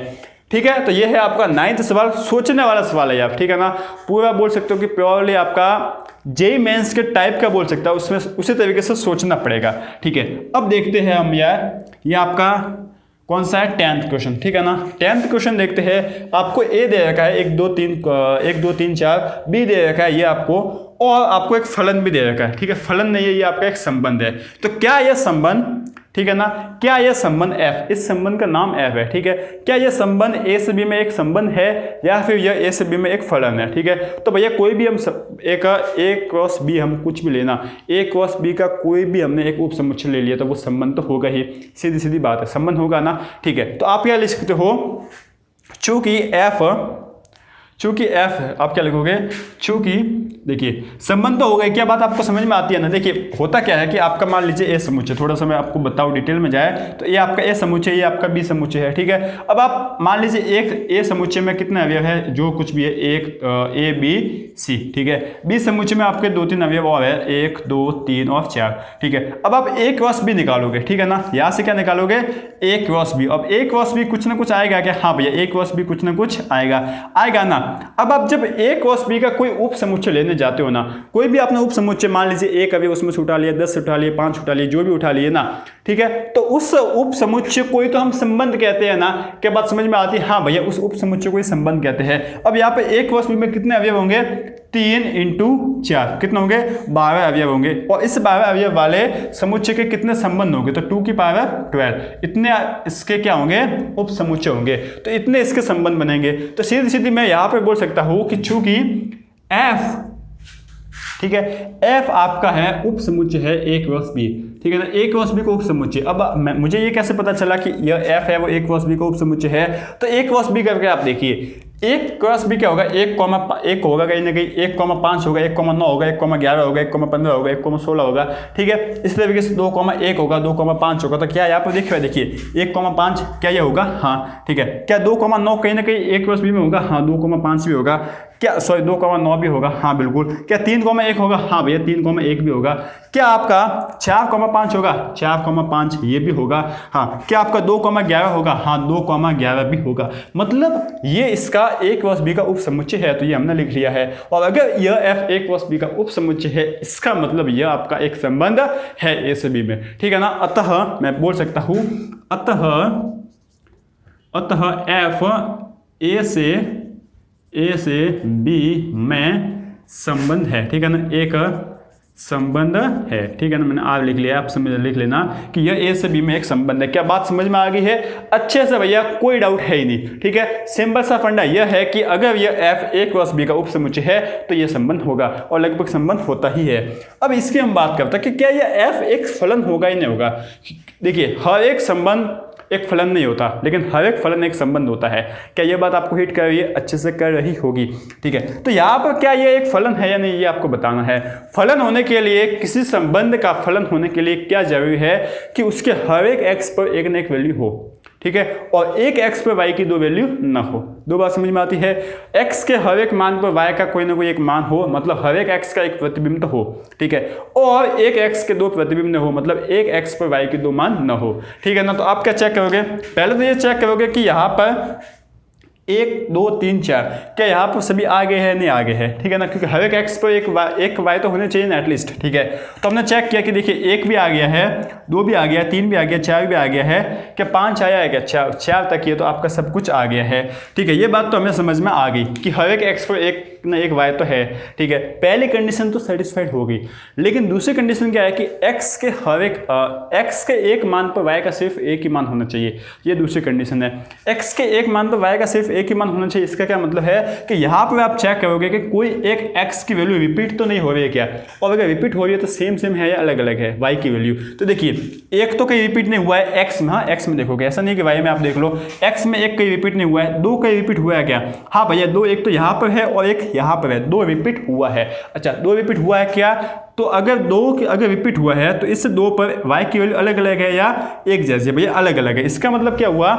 ठीक है। तो ये है आपका 9th सवाल, सोचने वाला सवाल है आप, ठीक है ना। पूरा बोल सकते हो कि प्योरली आपका जेईई मेंस के टाइप का बोल सकता है, उसमें उसी तरीके से सोचना पड़ेगा, ठीक है। अब देखते हैं हम यार, ये आपका कौन सा है? 10th क्वेश्चन, ठीक है ना। 10th क्वेश्चन देखते हैं। आपको ए दे रखा है 1 2 3 4, बी दे रखा है ये आपको, और आपको एक फलन भी दे रखा है, ठीक है। फलन नहीं है, ये आपका एक संबंध है। तो क्या यह संबंध, ठीक है ना, क्या यह संबंध f, इस संबंध का नाम f है, ठीक है। क्या यह संबंध a से b में एक संबंध है या फिर यह a से b में एक फलन है, ठीक है। तो भैया कोई भी हम a क्रॉस b हम कुछ भी लेना, a क्रॉस b का कोई भी हमने एक उप समुच्चय ले लिया तो वो संबंध तो होगा ही, सीधी सीधी बात है, संबंध होगा ना, ठीक है। तो आप क्या लिख सकते हो, चूंकि चूंकि f है, आप क्या लिखोगे, चूंकि देखिए संबंध तो हो गए, क्या बात आपको समझ में आती है ना। देखिए होता क्या है कि आपका मान लीजिए ए समुच्चय, थोड़ा सा मैं आपको बताऊं डिटेल में जाए तो ये आपका ए समुच्चय, ये आपका बी समुच्चय है, ठीक है। अब आप मान लीजिए एक ए समुच्चय में कितने अवयव है, जो कुछ भी है, एक ए बी सी, ठीक है। बी समुच्चय में आपके 2-3 अवयव और है, 1 2 3 और 4, ठीक है। अब आप ए क्रॉस बी निकालोगे, ठीक है ना, यहां से क्या निकालोगे, ए क्रॉस बी। अब ए क्रॉस बी कुछ ना कुछ आएगा क्या, हाँ भैया ए क्रॉस बी कुछ ना कुछ आएगा ना। अब आप जब ए क्रॉस बी का कोई उप समुच्चय लेने जाते हो ना, कोई भी आपने उप समुच्चय मान लीजिए एक अवयव उसमें से उठा लिया, 10 उठा लिए, 5 उठा लिए, जो भी उठा लिए ना, ठीक है, तो उस उप समुच्चय को ही तो हम संबंध कहते हैं ना। क्या बात समझ में आती है, हाँ भैया उस उप समुच्चय को ही संबंध कहते हैं। अब यहाँ पे ए क्रॉस बी में कितने अवयव होंगे, 3 × 4 कितने होंगे, 12 अवयव होंगे। और इस 12 अवयव वाले समुच्चय के कितने संबंध होंगे, तो 2 की पावर 12, इतने इसके क्या होंगे, उप समुच्चय होंगे, तो इतने इसके संबंध बनेंगे। तो सीधी सीधी मैं यहाँ पे बोल सकता हूँ कि चूंकि f, ठीक है, f आपका है उप समुच्चय है ए क्रॉस बी, ठीक है ना, ए क्रॉस बी को उप समुच्चय। अब मुझे ये कैसे पता चला कि यह f है वो ए क्रॉस बी को उप समुच्चय है, तो ए क्रॉस बी करके आप देखिए, एक क्रॉस बी क्या होगा, 1 होगा कहीं ना कहीं, 1,5 होगा, 1,9 होगा, 1,11 होगा, 1,15 होगा, 1,16 होगा, ठीक है। इस तरीके से 2,1 होगा, 2,5 होगा, तो क्या यहाँ पर देखिए 1,5 क्या ये होगा, हाँ ठीक है। क्या 2,9 कहीं ना कहीं एक क्रॉस बी में होगा, हाँ 2,5 भी होगा, क्या सॉरी 2,9 भी होगा, हाँ बिल्कुल। क्या 3,1 होगा, हाँ भैया 3,1 भी होगा। क्या आपका 4,5 होगा, 4,5 ये भी होगा, हाँ। क्या आपका 2,11 होगा, हाँ 2,11 भी होगा। मतलब ये इसका ए क्रॉस बी का उप समुच्चय है, तो ये हमने लिख लिया है। और अगर यह एफ ए क्रॉस बी का उप समुच्चय है, इसका मतलब यह आपका एक संबंध है ए से बी में, ठीक है ना। अतः मैं बोल सकता हूं, अतः एफ ए से बी में संबंध है, ठीक है ना, एक संबंध है, ठीक है ना। मैंने आर लिख लिया, आप समझ लिख लेना कि यह ए से बी में एक संबंध है। क्या बात समझ में आ गई है अच्छे से भैया, कोई डाउट है ही नहीं, ठीक है। सिंपल सा फंडा यह है कि अगर यह एफ ए क्रॉस बी का उप समुच्चय है तो यह संबंध होगा, और लगभग संबंध होता ही है। अब इसकी हम बात करते हैं कि क्या यह एफ एक फलन होगा ही नहीं होगा। देखिए हर एक संबंध एक फलन नहीं होता, लेकिन हर एक फलन एक संबंध होता है। क्या ये बात आपको हिट कर रही है, अच्छे से कर रही होगी, ठीक है। तो यहाँ पर क्या ये एक फलन है या नहीं, ये आपको बताना है। फलन होने के लिए, किसी संबंध का फलन होने के लिए क्या जरूरी है कि उसके हर एक एक्स पर एक न एक वैल्यू हो, ठीक है, और एक एक्स पर वाई की 2 वैल्यू ना हो। 2 बात समझ में आती है। एक्स के हर एक मान पर वाई का कोई ना कोई एक मान हो, मतलब हर एक एक्स का एक प्रतिबिंब तो हो, ठीक है, और एक एक्स के 2 प्रतिबिंब न हो, मतलब एक एक्स पर वाई के 2 मान न हो, ठीक है ना। तो आप क्या चेक करोगे, पहले तो ये चेक करोगे कि यहाँ पर 1 2 3 4 क्या यहाँ पर सभी आगे है, नहीं आगे है, ठीक है ना, क्योंकि हर एक एक्स पर एक वाई तो होने चाहिए ना एटलीस्ट, ठीक है। तो हमने चेक किया कि देखिए 1 भी आ गया है, 2 भी आ गया, 3 भी आ गया, 4 भी आ गया है, क्या 5 आया है, क्या 4 तक ये तो आपका सब कुछ आ गया है, ठीक है। ये बात तो हमें समझ में आ गई कि हर एक एक्स पर एक ना एक वाई तो है, ठीक है। पहली कंडीशन तो सेटिस्फाइड हो गई, लेकिन दूसरी कंडीशन क्या है कि एक्स के हर एक एक्स के एक मान पर वाई का सिर्फ एक ही मान होना चाहिए, ये दूसरी कंडीशन है। एक्स के एक मान पर वाई का सिर्फ एक ही मान होना चाहिए, इसका क्या मतलब है कि यहाँ पर आप चेक करोगे कि कोई एक एक्स की वैल्यू रिपीट तो नहीं हो रही है क्या, और अगर रिपीट हो रही है तो सेम है या अलग अलग है वाई की वैल्यू। तो देखिए एक तो कहीं रिपीट नहीं हुआ है एक्स में, हाँ एक्स में देखोगे, ऐसा नहीं कि वाई में, आप देख लो एक्स में एक कहीं रिपीट नहीं हुआ है, 2 कहीं रिपीट हुआ है क्या, हाँ भैया 2, एक तो यहाँ पर है और एक यहाँ पर है, 2 रिपीट हुआ है। अच्छा 2 रिपीट हुआ है क्या, तो अगर 2 अगर रिपीट हुआ है तो इस 2 पर y की वैल्यू अलग अलग है या एक जैसी है, भैया अलग अलग है। इसका मतलब क्या हुआ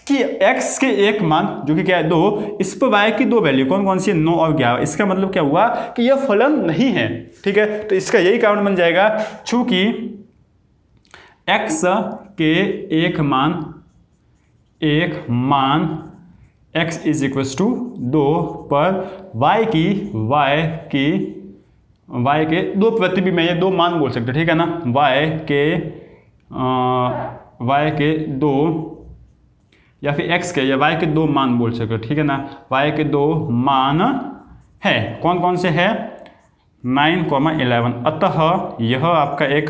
कि x के एक मान जो कि क्या है 2, इस पर y की 2 वैल्यू कौन कौन सी है, 9 और 11। इसका मतलब क्या हुआ कि यह फलन नहीं है, ठीक है। तो इसका यही कारण बन जाएगा, चूंकि x के एक मान x इज इक्वल टू 2 पर y के 2 प्रतिबिंब में, ये 2 मान बोल सकते हो, ठीक है ना, y के 2 या फिर x के या y के 2 मान बोल सकते हो, ठीक है ना। y के 2 मान है, कौन कौन से है, 9,11, अतः यह आपका एक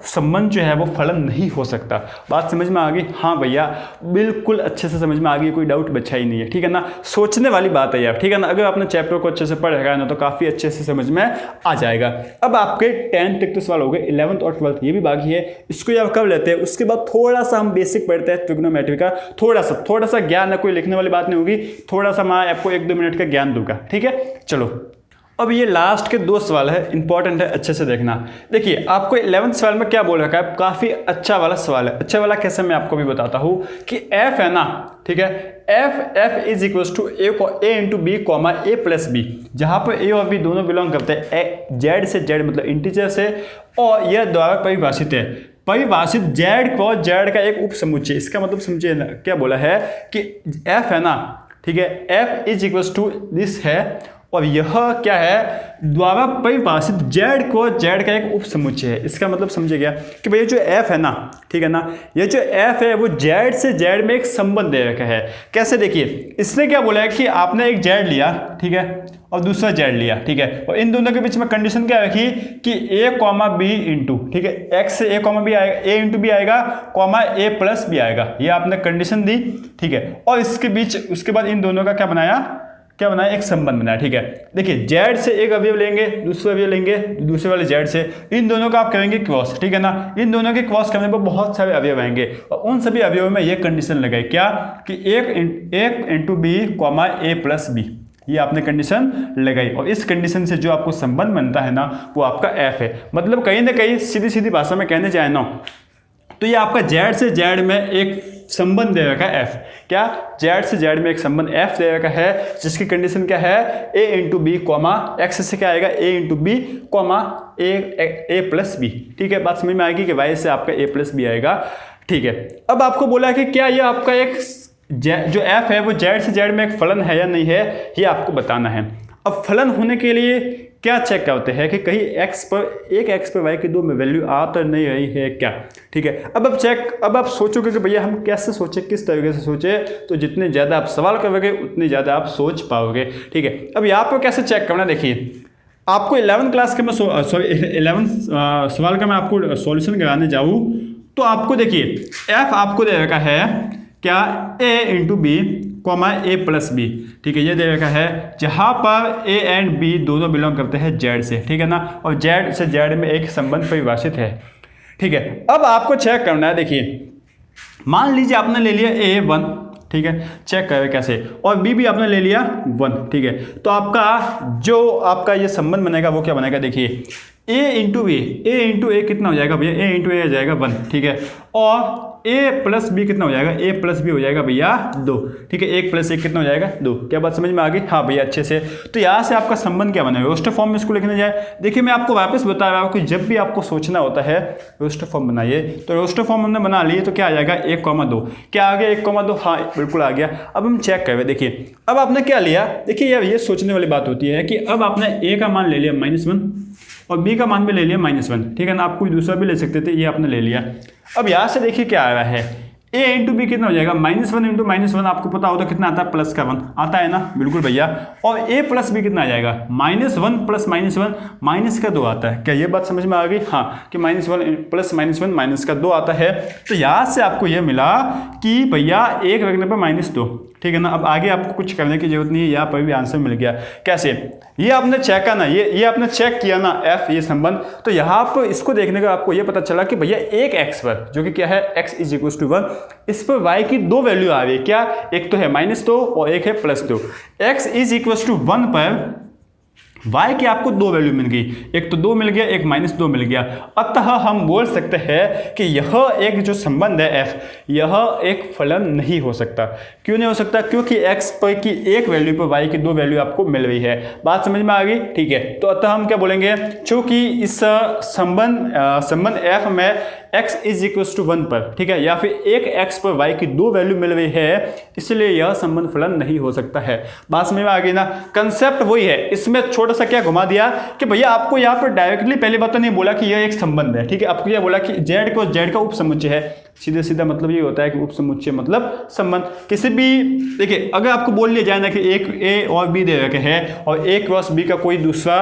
संबंध जो है वो फलन नहीं हो सकता। बात समझ में आ गई? हाँ भैया, बिल्कुल अच्छे से समझ में आ गई, कोई डाउट बचा ही नहीं है, ठीक है ना। सोचने वाली बात है यार, ठीक है ना। अगर आपने चैप्टर को अच्छे से पढ़ेगा ना तो काफ़ी अच्छे से समझ में आ जाएगा। अब आपके 10th तक तो सवाल हो गए, 11th और 12th ये भी बाकी है, इसको आप कब लेते हैं। उसके बाद थोड़ा सा हम बेसिक पढ़ते हैं ट्रिग्नोमेट्री का, थोड़ा सा ज्ञान है, कोई लिखने वाली बात नहीं होगी, थोड़ा सा मैं आपको 1-2 मिनट का ज्ञान दूंगा, ठीक है। चलो अब ये लास्ट के 2 सवाल है, इंपॉर्टेंट है, अच्छे से देखना। देखिए आपको 11th सवाल में क्या बोल रखा है, काफी अच्छा वाला सवाल है। अच्छा वाला कैसे, मैं आपको भी बताता हूं कि f है ना, ठीक है, f is equal to a into B comma a plus B, जहां पर a और b दोनों बिलोंग करते हैं z से z मतलब इंटीजर से, और यह द्वारा परिभाषित है। परिभाषित z को z का एक उप समुच्चय, इसका मतलब समझिए ना, क्या बोला है कि f है ना, ठीक है, f is equal to this है, और यह क्या है, द्वारा परिभाषित z को z का एक उप समुच्चय है। इसका मतलब समझे गया कि भैया जो f है ना, ठीक है ना, ये जो f है वो z से z में एक संबंध दे रखा है। कैसे, देखिए इसने क्या बोला है कि आपने एक z लिया, ठीक है, और दूसरा z लिया, ठीक है, और इन दोनों के बीच में कंडीशन क्या रखी कि a कॉमा b इंटू, ठीक है, x से a कॉमा b आएगा, a इंटू b आएगा कॉमा a प्लस b आएगा, ये आपने कंडीशन दी, ठीक है। और इसके बीच उसके बाद इन दोनों का क्या बनाया, एक संबंध बनाया, ठीक है। देखिए z से एक अवयव लेंगे, दूसरा अवयव लेंगे दूसरे वाले z से, इन दोनों का आप करेंगे क्रॉस, ठीक है ना। इन दोनों के क्रॉस करने पर बहुत सारे अवयव आएंगे, और उन सभी अवयवों में ये कंडीशन लगाई, क्या कि एक into B comma a plus B, ये आपने कंडीशन लगाई, और इस कंडीशन से जो आपको संबंध बनता है ना वो आपका f है। मतलब कहीं ना कहीं सीधी सीधी भाषा में कहने जाए ना तो ये आपका z से z में एक संबंध दे रखा है f, क्या z से z में एक संबंध f दे रखा है, जिसकी कंडीशन क्या है a into B comma x से क्या आएगा a into B comma a plus B, ठीक है। बात समझ में आएगी कि y से आपका a प्लस बी आएगा, ठीक है। अब आपको बोला है कि क्या ये आपका एक जो f है वो z से z में एक फलन है या नहीं है, ये आपको बताना है। अब फलन होने के लिए क्या चेक करते हैं कि कहीं x पर y की 2 में वैल्यू आ तो नहीं रही है क्या, ठीक है। अब आप सोचोगे कि भैया हम कैसे सोचे, किस तरीके से सोचे, तो जितने ज़्यादा आप सवाल करोगे उतनी ज़्यादा आप सोच पाओगे, ठीक है। अब यहाँ पर कैसे चेक करना, देखिए आपको 11th क्लास के मैं 11th सवाल का मैं आपको सॉल्यूशन कराने जाऊँ तो आपको देखिए f आपको दे रखा है क्या a into B comma a plus B, ठीक है, ये दे रखा है, जहाँ पर a एंड b दोनों बिलोंग करते हैं z से, ठीक है ना, और z से z में एक संबंध परिभाषित है, ठीक है। अब आपको चेक करना है, देखिए मान लीजिए आपने ले लिया a1, ठीक है, चेक करें कैसे, और b भी आपने ले लिया 1, ठीक है। तो आपका ये संबंध बनेगा वो क्या बनेगा, देखिए a इंटू a कितना हो जाएगा भैया, a इंटू a हो जाएगा 1, ठीक है, और a प्लस बी कितना हो जाएगा, a प्लस बी हो जाएगा भैया 2, ठीक है, 1 प्लस 1 कितना हो जाएगा 2। क्या बात समझ में आ गई? हाँ भैया अच्छे से। तो यहाँ से आपका संबंध क्या बनेगा, रोस्टर फॉर्म में इसको लिखने जाए। देखिए मैं आपको वापस बता रहा हूँ कि जब भी आपको सोचना होता है रोस्टर फॉर्म बनाइए, तो रोस्टर फॉर्म हमने बना लिए तो क्या आ जाएगा 1,2, क्या आ गया 1,2, हाँ बिल्कुल आ गया। अब हम चेक करें, देखिए अब आपने क्या लिया, देखिए यार ये सोचने वाली बात होती है कि अब आपने a का मान ले लिया -1 और b का मान भी ले लिया -1, ठीक है ना, आप कोई दूसरा भी ले सकते थे, ये आपने ले लिया। अब यहाँ से देखिए क्या आ रहा है, a इंटू बी कितना हो जाएगा, -1 इंटू -1 आपको पता हो तो कितना आता है, प्लस का 1 आता है ना, बिल्कुल भैया। और a प्लस बी कितना आ जाएगा, -1 प्लस -1 माइनस का 2 आता है। क्या ये बात समझ में आ गई? हाँ, कि -1 प्लस -1 माइनस का 2 आता है। तो यहाँ से आपको ये मिला कि भैया 1 रखने पर -2, ठीक है ना। अब आगे आपको कुछ करने की जरूरत नहीं है, यहाँ पर भी आंसर मिल गया। कैसे, ये आपने चेक करना, ये आपने चेक किया ना f ये संबंध, तो यहाँ पर इसको देखने का आपको ये पता चला कि भैया एक x पर जो कि क्या है x इज इक्वल टू 1, इस पर y की 2 वैल्यू आ रही है, क्या एक तो है -2 और एक है +2। x इज इक्वल टू 1 पर y की आपको 2 वैल्यू मिल गई, एक तो 2 मिल गया, एक -2 मिल गया। अतः हम बोल सकते हैं कि यह एक जो संबंध है f, यह एक फलन नहीं हो सकता। क्यों नहीं हो सकता? क्योंकि x पर की एक वैल्यू पर y की 2 वैल्यू आपको मिल रही है। बात समझ में आ गई? ठीक है, तो अतः हम क्या बोलेंगे, चूंकि इस संबंध f में x इज इक्वल टू 1 पर, ठीक है, या फिर एक x पर y की 2 वैल्यू मिल रही है, इसलिए यह संबंध फलन नहीं हो सकता है। बात समझ में आ गई ना? कंसेप्ट वही है, इसमें छोटा सा क्या घुमा दिया कि भैया आपको यहाँ पर डायरेक्टली पहली बात तो नहीं बोला कि यह एक संबंध है, ठीक है, आपको यह बोला कि z को z का उप समुच्चय है। सीधे सीधा मतलब ये होता है कि उप समुच्चय मतलब संबंध। किसी भी, देखिए अगर आपको बोल लिया जाए ना कि एक a और b दे रखे हैं और a क्रॉस b का कोई दूसरा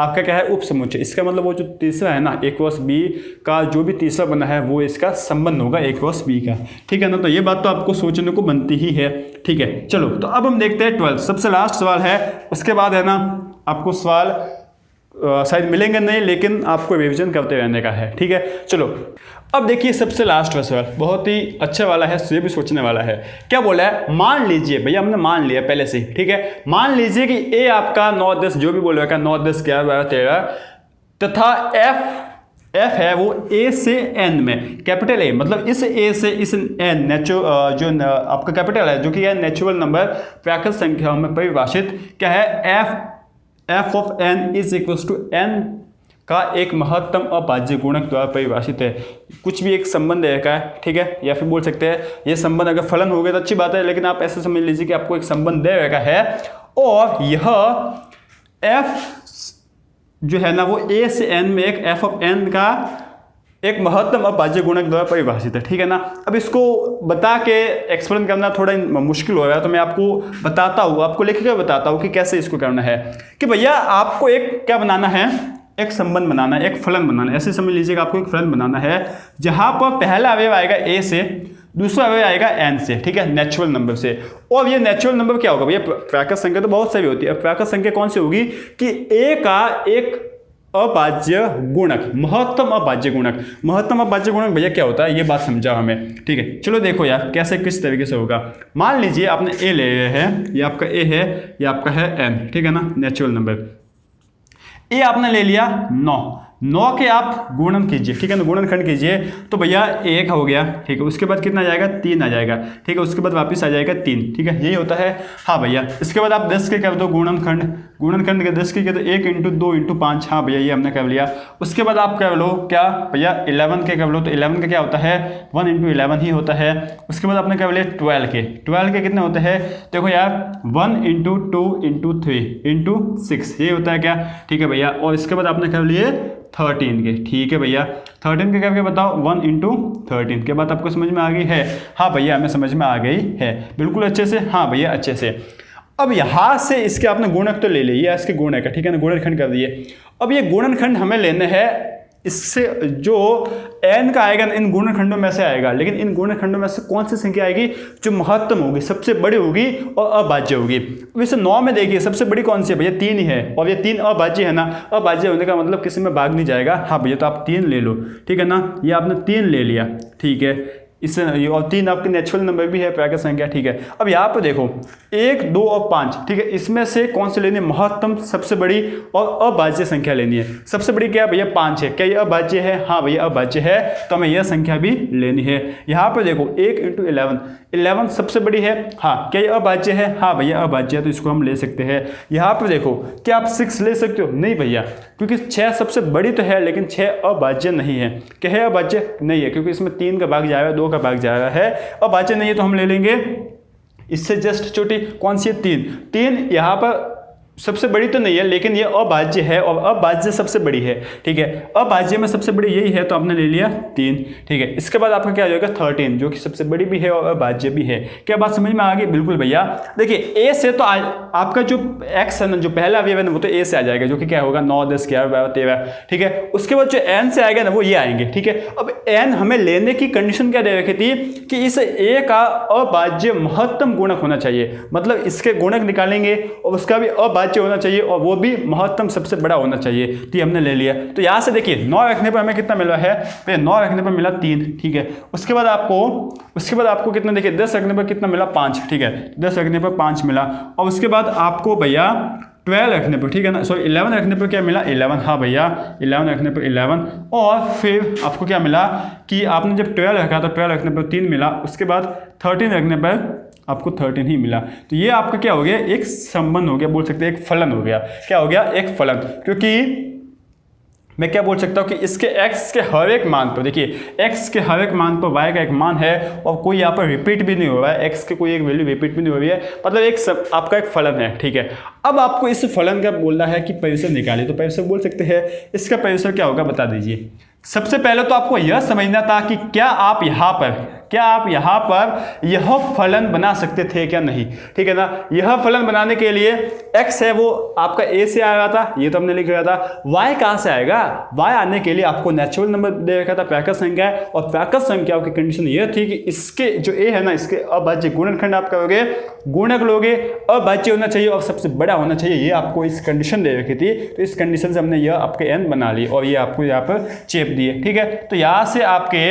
आपका क्या है उप समुच्चय। इसका मतलब वो जो तीसरा है ना a क्रॉस b का जो भी तीसरा बना है वो इसका संबंध होगा a क्रॉस b का, ठीक है ना। तो ये बात तो आपको सोचने को बनती ही है, ठीक है। चलो तो अब हम देखते हैं 12 सबसे लास्ट सवाल है, उसके बाद है ना आपको सवाल शायद मिलेंगे नहीं, लेकिन आपको रिविजन करते रहने का है, ठीक है। चलो अब देखिए सबसे लास्ट वाला सवाल बहुत ही अच्छा वाला है, ये भी सोचने वाला है। क्या बोला है, मान लीजिए भैया हमने मान लिया पहले से ही, ठीक है। मान लीजिए कि ए आपका 9 10 जो भी बोल रहा है 9 10 11 12 13 तथा एफ है वो ए से एन में, कैपिटल ए मतलब इस ए से इस एन जो आपका कैपिटल है जो कि है नेचुरल नंबर प्राकृत संख्याओं में परिभाषित क्या है, F of N is equal to N का एक महत्तम अभाज्य गुणक द्वारा परिभाषित है। कुछ भी एक संबंध है, ठीक है, या फिर बोल सकते हैं ये संबंध अगर फलन हो गया तो अच्छी बात है, लेकिन आप ऐसे समझ लीजिए कि आपको एक संबंध दे रखा है और यह एफ जो है ना वो ए से एन में एक एफ ऑफ एन का एक महत्तम अभाज्य गुणक द्वारा परिभाषित है, ठीक है ना। अब इसको बता के एक्सप्लेन करना थोड़ा मुश्किल हो रहा है, तो मैं आपको बताता हूँ, आपको लिख के बताता हूँ कि कैसे इसको करना है। कि भैया आपको एक क्या बनाना है, एक संबंध बनाना है, एक फलन बनाना है। ऐसे समझ लीजिएगा आपको एक फलन बनाना है जहां पर पहला अवयव आएगा ए से, दूसरा अवयव आएगा एन से, ठीक है, नेचुरल नंबर से। और ये नेचुरल नंबर क्या होगा भैया, प्राकृत संख्या तो बहुत सारी होती है। प्राकृत संख्या कौन सी होगी कि ए का एक अभाज्य गुणक, महत्तम अभाज्य गुणक। महत्तम अभाज्य गुणक भैया क्या होता है ये बात समझाओ हमें, ठीक है। चलो देखो यार कैसे किस तरीके से होगा। मान लीजिए आपने ए ले है, ये आपका ए है, ये आपका है एन, ठीक है ना, नेचुरल नंबर। ए आपने ले लिया 9 के आप गुणन कीजिए, ठीक है ना, गुणनखंड कीजिए तो भैया 1 हो गया, ठीक है। उसके बाद कितना आ जाएगा 3 आ जाएगा, ठीक है। उसके बाद वापस आ जाएगा 3, ठीक है, यही होता है। हाँ भैया इसके बाद आप 10 के कर दो गुणनखंड के 10 के तो 1 × 2 × 5, हाँ भैया ये हमने कर लिया। उसके बाद आप कर लो क्या भैया 11 के कर लो, तो 11 का क्या होता है 1 × 11 ही होता है। उसके बाद आपने कर लिया 12 के कितने होते हैं, देखो यार 1 × 2 × 3 × 6 ये होता है क्या, ठीक है भैया। और इसके बाद आपने कर लिए 13 के, ठीक है भैया। 13 के करके बताओ 1 × 13 के बाद आपको समझ में आ गई है, हाँ भैया हमें समझ में आ गई है बिल्कुल अच्छे से, हाँ भैया अच्छे से। अब यहाँ से इसके आपने गुणक तो ले लिया, इसके गुणक है, ठीक है ना, गुणनखंड कर दिए। अब ये गुणनखंड हमें लेने हैं इससे जो n का आएगा इन गुणनखंडों में से आएगा, लेकिन इन गुणनखंडों में से कौन सी संख्या आएगी जो महत्तम होगी, सबसे बड़ी होगी और अभाज्य होगी। वैसे 9 में देखिए सबसे बड़ी कौन सी है भैया 3 ही है, और ये 3 अभाज्य है ना, अभाज्य होने का मतलब किसी में भाग नहीं जाएगा। हाँ भैया तो आप 3 ले लो, ठीक है ना, ये आपने 3 ले लिया, ठीक है। इससे और 3 आपके नेचुरल नंबर भी है, प्राकृत संख्या, ठीक है। अब यहाँ पर देखो 1 2 और 5, ठीक है, इसमें से कौन सी लेनी है, महत्तम सबसे बड़ी और अभाज्य संख्या लेनी है। सबसे बड़ी क्या है भैया 5 है, क्या ये अभाज्य है, हाँ भैया अभाज्य है, तो हमें यह संख्या भी लेनी है। यहाँ पर देखो 1 × 11 सबसे बड़ी है, हाँ क्या ये अभाज्य है, हाँ भैया अभाज्य है, तो इसको हम ले सकते हैं। यहाँ पर देखो क्या आप 6 ले सकते हो, नहीं भैया, क्योंकि 6 सबसे बड़ी तो है लेकिन 6 अभाज्य नहीं है। क्या है अभाज्य नहीं है, क्योंकि इसमें 3 का भाग जाएगा, 2 का भाग जा रहा है, अभाज्य नहीं है, तो हम ले लेंगे इससे जस्ट छोटी कौन सी है 3 यहाँ पर सबसे बड़ी तो नहीं है लेकिन ये अभाज्य है, और अभाज्य सबसे बड़ी है, ठीक है। अभाज्य में सबसे बड़ी यही है तो आपने ले लिया 3, ठीक है। इसके बाद आपका क्या हो जाएगा 13 जो कि सबसे बड़ी भी है और अभाज्य भी है। क्या बात समझ में आ गई, बिल्कुल भैया। देखिए ए से तो आपका जो एक्स है ना, जो पहला अवयव है ना, वो तो ए से आ जाएगा, जो कि क्या होगा 9 10 11 12 13, ठीक है। उसके बाद जो एन से आएगा ना वो ये आएंगे, ठीक है। अब एन हमें लेने की कंडीशन क्या दे रखी थी कि इस ए का अभाज्य महत्तम गुणक होना चाहिए, मतलब इसके गुणक निकालेंगे और उसका भी अभाज्य होना चाहिए और वो भी महत्तम सबसे बड़ा होना चाहिए, तो ये हमने ले लिया। तो यहां से देखिए 9 रखने पर हमें कितना मिला है, तो 9 रखने पर मिला 3, ठीक है। उसके बाद आपको कितना देखिए 10 रखने पर कितना मिला 5, ठीक है, 10 रखने पर 5 मिला। और उसके बाद आपको भैया 12 रखने पर, ठीक है ना, सॉरी 11 रखने पर क्या मिला 11, हाँ भैया 11 रखने पर 11। और फिर आपको क्या मिला कि आपने जब 12 रखा तो 12 रखने पर 3 मिला। उसके बाद 13 रखने पर आपको 13 ही मिला। तो ये आपका क्या हो गया, एक संबंध हो गया, बोल सकते हैं एक फलन हो गया। क्या हो गया, एक फलन। क्योंकि मैं क्या बोल सकता हूँ कि इसके x के हर एक मान पर, देखिए x के हर एक मान पर y का एक मान है और कोई यहाँ पर रिपीट भी नहीं हो रहा है, x के कोई एक वैल्यू रिपीट भी नहीं हो रही है, मतलब एक आपका एक फलन है, ठीक है। अब आपको इस फलन का बोलना है कि परिसर निकालिए, तो परिसर बोल सकते हैं। इसका परिसर क्या होगा बता दीजिए। सबसे पहले तो आपको यह समझना था कि क्या आप यहाँ पर क्या आप यहाँ पर यह फलन बना सकते थे क्या? नहीं, ठीक है ना। यह फलन बनाने के लिए x है वो आपका a से आया था, ये तो हमने लिख रहा था। y कहाँ से आएगा? y आने के लिए आपको नेचुरल नंबर दे रखा था, प्राकृत संख्या है, और प्राकृत संख्याओं की कंडीशन यह थी कि इसके जो a है ना, इसके अभाज्य गुणनखंड आप करोगे, गुणक लोगे, अभाज्य होना चाहिए और सबसे बड़ा होना चाहिए, ये आपको इस कंडीशन दे रखी थी। तो इस कंडीशन से हमने यह आपके n बना ली और ये आपको यहाँ पर चेप दिए, ठीक है। तो यहाँ से आपके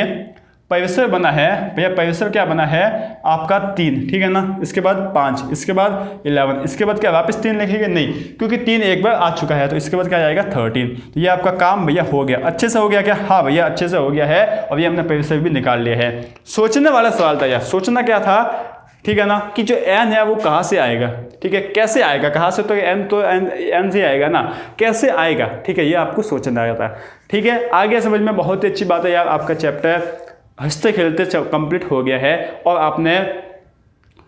परिसर बना है भैया, परिसर क्या बना है आपका 3, ठीक है ना। इसके बाद 5, इसके बाद 11, इसके बाद क्या वापस 3 लिखेंगे? नहीं, क्योंकि 3 एक बार आ चुका है, तो इसके बाद क्या जाएगा 13। तो ये आपका काम भैया हो गया, अच्छे से हो गया क्या? हाँ भैया अच्छे से हो गया है, और ये हमने परिसर भी निकाल लिया है। सोचने वाला सवाल था यार, सोचना क्या था, ठीक है ना, कि जो n है वो कहाँ से आएगा, ठीक है, कैसे आएगा, कहाँ से? तो n से आएगा ना, कैसे आएगा, ठीक है, ये आपको सोचना आया था, ठीक है। आगे समझ में बहुत ही अच्छी बात है यार, आपका चैप्टर हंसते खेलते कंप्लीट हो गया है, और आपने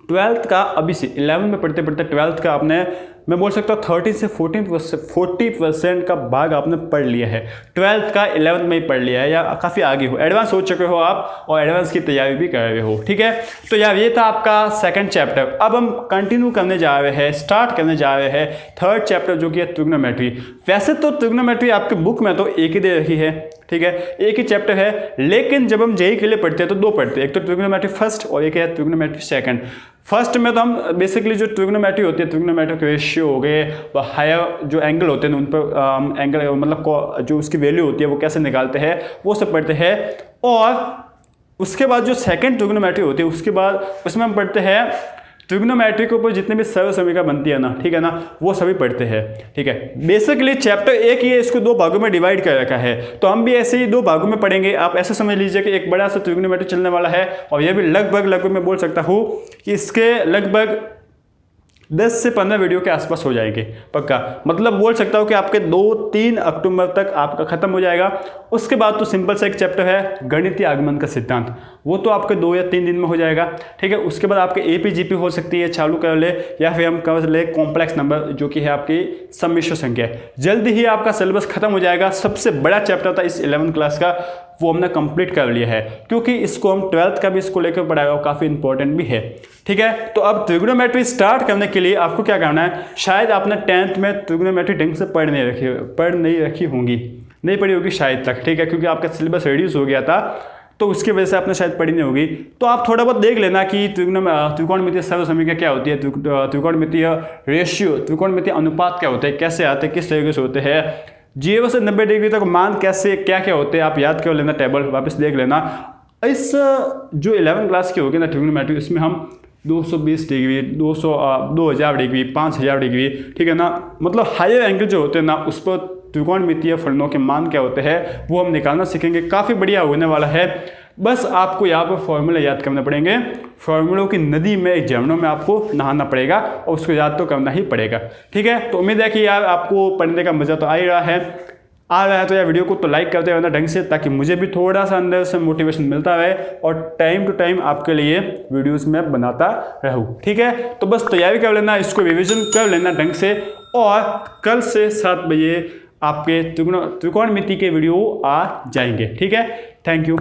12th का अभी से 11 में पढ़ते पढ़ते 12th का आपने, मैं बोल सकता हूँ 30 से 40% का भाग आपने पढ़ लिया है। 12th का 11th में ही पढ़ लिया है, या काफ़ी आगे हो, एडवांस हो चुके हो आप, और एडवांस की तैयारी भी कर रहे हो, ठीक है। तो यार ये था आपका सेकंड चैप्टर। अब हम कंटिन्यू करने जा रहे हैं, स्टार्ट करने जा रहे हैं थर्ड चैप्टर, जो कि है ट्रिग्नोमेट्री। वैसे तो ट्रिग्नोमेट्री आपके बुक में तो एक ही दे रखी है, ठीक है, एक ही चैप्टर है, लेकिन जब हम जेईई के लिए पढ़ते हैं तो 2 पढ़ते हैं, एक तो ट्रिग्नोमेट्री फर्स्ट और एक है ट्रिग्नोमेट्री सेकंड। फर्स्ट में तो हम बेसिकली जो ट्रिग्नोमेट्री होती है, ट्रिग्नोमेट्रिक रेशियो हो गए, हायर जो एंगल होते हैं उन पर एंगल मतलब जो उसकी वैल्यू होती है वो कैसे निकालते हैं, वो सब पढ़ते हैं। और उसके बाद जो सेकंड ट्रिग्नोमेट्री होती है, उसके बाद उसमें हम पढ़ते हैं ट्रिग्नोमेट्री के ऊपर जितने भी सर्व समीकरण बनती है ना, ठीक है ना, वो सभी पढ़ते हैं, ठीक है। बेसिकली चैप्टर एक ही है, इसको 2 भागों में डिवाइड कर रखा है, तो हम भी ऐसे ही 2 भागों में पढ़ेंगे। आप ऐसे समझ लीजिए कि एक बड़ा सा ट्रिग्नोमेट्री चलने वाला है, और यह भी लगभग मैं बोल सकता हूँ कि इसके लगभग 10 से 15 वीडियो के आसपास हो जाएंगे पक्का, मतलब बोल सकता हूँ कि आपके 2-3 अक्टूबर तक आपका खत्म हो जाएगा। उसके बाद तो सिंपल सा एक चैप्टर है गणितीय आगमन का सिद्धांत, वो तो आपके 2 या 3 दिन में हो जाएगा, ठीक है। उसके बाद आपके एपीजीपी हो सकती है, चालू कर ले, या फिर हम कर ले कॉम्प्लेक्स नंबर, जो कि है आपकी सम्मिश्र संख्या। जल्दी ही आपका सिलेबस खत्म हो जाएगा। सबसे बड़ा चैप्टर था इस 11th क्लास का, वो हमने कंप्लीट कर लिया है, क्योंकि इसको हम 12th का भी इसको लेकर पढ़ाया और काफ़ी इंपॉर्टेंट भी है, ठीक है। तो अब ट्रिग्नोमेट्री स्टार्ट करने के लिए आपको क्या करना है, शायद आपने 10th में ट्रिग्नोमेट्री ढंग से पढ़ नहीं रखी होंगी, नहीं पढ़ी होगी शायद तक, ठीक है, क्योंकि आपका सिलेबस रिड्यूस हो गया था, तो उसकी वजह से आपने शायद पढ़ी नहीं होगी। तो आप थोड़ा बहुत देख लेना कि त्रिकोणमितीय सर्व समीकरण क्या होती है, त्रिकोणमितीय रेशियो, त्रिकोणमितीय अनुपात क्या होते हैं, कैसे आते हैं, किस तरीके से होते हैं, 0 से 90 डिग्री तक मान कैसे क्या क्या होते हैं, आप याद कर लेना, टेबल वापस देख लेना। इस जो 11 क्लास की होगी ना ट्रिग्नोमेट्री, इसमें हम 220 डिग्री, 2000 डिग्री, 5000 डिग्री, ठीक है ना, मतलब हायर एंगल जो होते हैं ना, उस पर त्रिकोणमितीय फलनों के मान क्या होते हैं वो हम निकालना सीखेंगे। काफ़ी बढ़िया होने वाला है। बस आपको यहाँ पर फॉर्मूला याद करने पड़ेंगे, फॉर्मूलों की नदी में, एग्जामिनों में आपको नहाना पड़ेगा, और उसको याद तो करना ही पड़ेगा, ठीक है। तो उम्मीद है कि यार आपको पढ़ने का मज़ा तो आ ही रहा है तो यार वीडियो को तो लाइक करते रहना ढंग से, ताकि मुझे भी थोड़ा सा अंदर से मोटिवेशन मिलता रहे, और टाइम टू टाइम आपके लिए वीडियोस में बनाता रहूँ, ठीक है। तो बस तैयारी कर लेना, इसको रिविजन कर लेना ढंग से, और कल से 7 बजे आपके त्रिकोणमिति के वीडियो आ जाएंगे, ठीक है। Thank you.